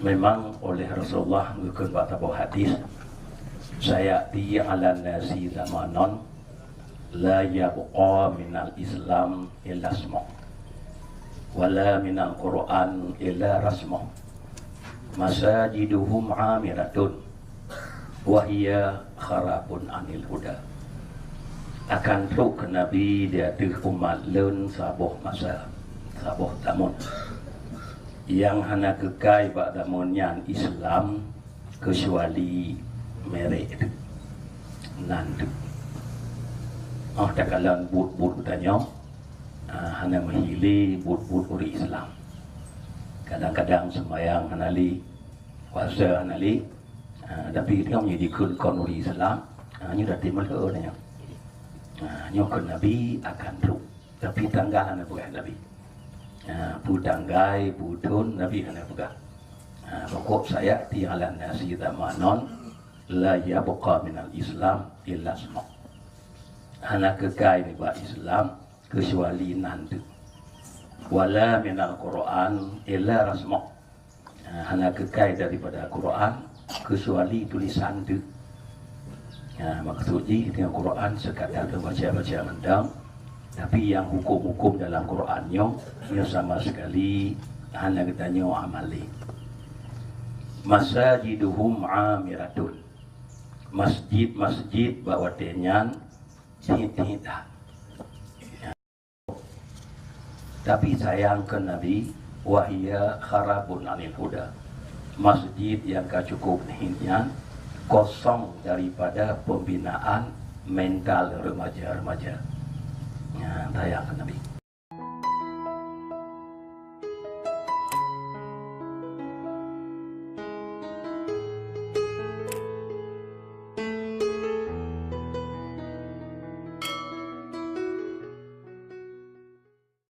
Memang oleh Rasulullah mengukun pada hadis, saya di ala nasi zamanon la yabqa minal Islam illa ismuh wala minal Quran illa rasmuh masajiduhum amiratun wahia kharabun anil huda. Akan truk Nabi dia tuh umat leun saboh masa saboh tamun yang hana kekai pada monyan Islam kecuali merek nandu. Takalan but tanya hana menghili but uri Islam. Kadang-kadang sembahyang hanali, puasa hanali, tapi dia menjadi kun uri Islam. Ini dah timbul ke orangnya. Nyokun Nabi akan truk, tapi tanggal hana bukan Nabi. Putanggai, putun, Nabi hana bukan. Pokok saya tialan nasi zamanon la yabqa minal Islam illa ismuh. Hana kekai ni buat Islam kecuali nandu. Wala minal Quran illa rasmuh. Hana kekai daripada Quran kecuali tulisan tu. Maksudnya dengan Quran sekadar baca-baca mendam, tapi yang hukum-hukum dalam Qurannya ia sama sekali hanya katanya amali. Masajiduhum amiratun. Masjid-masjid bawa tenyan tidak. Tapi sayang ke Nabi, wahia kharabun anil huda. Masjid yang tak cukup nihinya kosong daripada pembinaan mental remaja-remaja. Sayang ke Nabi.